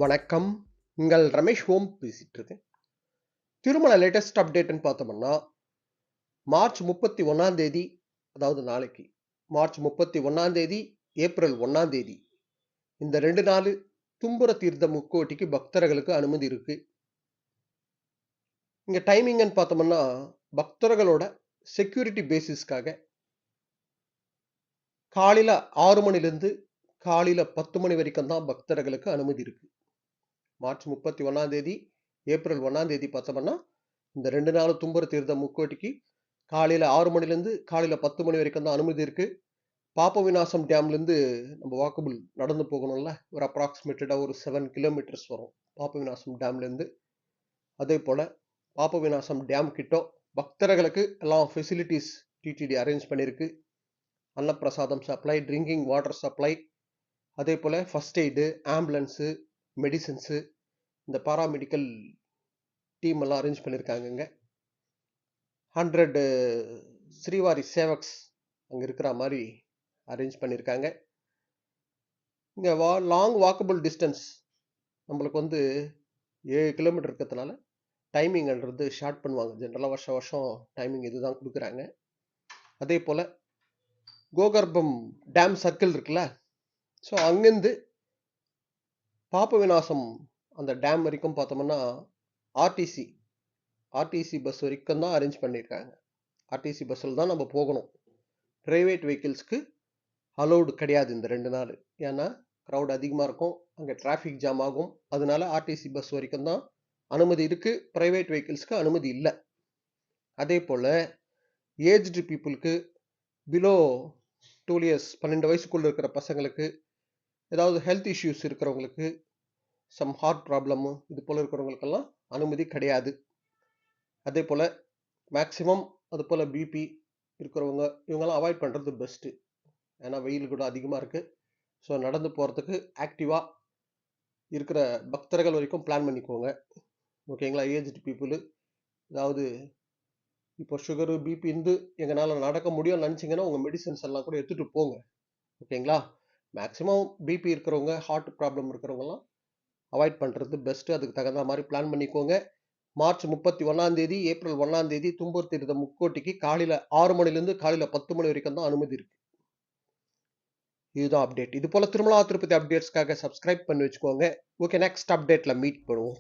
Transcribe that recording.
வணக்கம். உங்கள் ரமேஷ் ஹோம் பேசிட்டு இருக்கேன். திருமண லேட்டஸ்ட் அப்டேட்ன்னு பார்த்தோம்னா, மார்ச் 31ஆம் தேதி, அதாவது நாளைக்கு மார்ச் 31ஆம் தேதி, ஏப்ரல் 1ஆம் தேதி இந்த 2 நாளு தும்புர தீர்த்த முக்கோட்டிக்கு பக்தர்களுக்கு அனுமதி இருக்கு. இங்க டைமிங்ன்னு பார்த்தோம்னா, பக்தர்களோட செக்யூரிட்டி பேசிஸ்க்காக காலையில 6 மணிலேருந்து காலையில 10 மணி வரைக்கும் தான் பக்தர்களுக்கு அனுமதி இருக்கு. மார்ச் 31ஆம் தேதி, ஏப்ரல் 1ஆம் தேதி பார்த்தோம்னா, இந்த 2 நாள் தும்புர தீர்த்த முக்கோட்டிக்கு காலையில 6 மணிலேருந்து காலையில 10 மணி வரைக்கும் தான் அனுமதி இருக்கு. பாப விநாசம் டேம்லேருந்து நம்ம வாக்கபிள் நடந்து போகணும்ல, ஒரு அப்ராக்சிமேட்டடா ஒரு 7 கிலோமீட்டர்ஸ் வரும் பாப விநாசம் டேம்லேருந்து. அதே போல பாப விநாசம் டேம் கிட்ட பக்தர்களுக்கு எல்லாம் ஃபெசிலிட்டிஸ் டிடிடி அரேஞ்ச் பண்ணியிருக்கு. அன்னப்பிரசாதம் சப்ளை, ட்ரிங்கிங் வாட்டர் சப்ளை, அதே போல ஃபர்ஸ்ட் எய்டு, ஆம்புலன்ஸு, மெடிசன்ஸு, இந்த பாராமெடிக்கல் டீம் எல்லாம் அரேஞ்ச் பண்ணியிருக்காங்கங்க. 100 ஸ்ரீவாரி சேவக்ஸ் அங்கே இருக்கிற மாதிரி அரேஞ்ச் பண்ணியிருக்காங்க. இங்கே லாங் வாக்கபிள் டிஸ்டன்ஸ் நம்மளுக்கு 7 கிலோமீட்டர் இருக்கிறதுனால டைமிங்ன்றது ஷார்ட் பண்ணுவாங்க. ஜென்ரலாக வருஷம் வருஷம் டைமிங் இதுதான் கொடுக்குறாங்க. அதே போல் கோகர்ப்பம் டேம் சர்க்கிள் இருக்குல்ல, ஸோ அங்கேருந்து பாப விநாசம் அந்த டேம் வரைக்கும் பார்த்தோம்னா ஆர்டிசி பஸ் வரைக்கும் தான் அரேஞ்ச் பண்ணியிருக்காங்க. ஆர்டிசி பஸ்ஸில் தான் நம்ம போகணும். ப்ரைவேட் வெஹிக்கிள்ஸ்க்கு அலௌடு கிடையாது இந்த 2 நாள். ஏன்னா க்ரௌட் அதிகமாக இருக்கும், அங்கே டிராஃபிக் ஜாம் ஆகும். அதனால ஆர்டிசி பஸ் வரைக்கும் தான் அனுமதி இருக்கு, ப்ரைவேட் வெஹிக்கிள்ஸ்க்கு அனுமதி இல்லை. அதே போல் ஏஜ்டு பீப்புளுக்கு பிலோ 2 இயர்ஸ் 12 வயசுக்குள்ள இருக்கிற பசங்களுக்கு, ஏதாவது ஹெல்த் இஷ்யூஸ் இருக்கிறவங்களுக்கு, சம் ஹார்ட் ப்ராப்ளமு இது போல் இருக்கிறவங்களுக்கெல்லாம் அனுமதி கிடையாது. அதே போல் மேக்சிமம் அது போல் பிபி இருக்கிறவங்க இவங்கெல்லாம் அவாய்ட் பண்ணுறது பெஸ்ட்டு. ஏன்னா வெயில் கூட அதிகமாக இருக்குது. ஸோ நடந்து போகிறதுக்கு ஆக்டிவாக இருக்கிற பக்தர்கள் வரைக்கும் பிளான் பண்ணிக்கோங்க. ஓகேங்களா? ஏஜ்டு பீப்புளு, அதாவது இப்போ சுகரு பிபி எங்களால் நடக்க முடியும்னு நினச்சிங்கன்னா உங்கள் மெடிசன்ஸ் எல்லாம் கூட எடுத்துகிட்டு போங்க. ஓகேங்களா? மேக்ஸிமம் பிபி இருக்கிறவங்க, ஹார்ட் ப்ராப்ளம் இருக்கிறவங்கலாம் அவாய்ட் பண்ணுறது பெஸ்ட்டு. அதுக்கு தகுந்த மாதிரி பிளான் பண்ணிக்கோங்க. மார்ச் 31ஆம் தேதி, ஏப்ரல் 1ஆம் தேதி தும்பூர் தீர்த்த முக்கோட்டிக்கு காலையில் 6 மணிலேருந்து காலையில் 10 மணி வரைக்கும் தான் அனுமதி இருக்கு. இதுதான் அப்டேட். இது போல திருமலா திருப்பதி அப்டேட்ஸ்க்காக சப்ஸ்கிரைப் பண்ணி வச்சுக்கோங்க. ஓகே, நெக்ஸ்ட் அப்டேட்ல மீட் பண்ணுவோம்.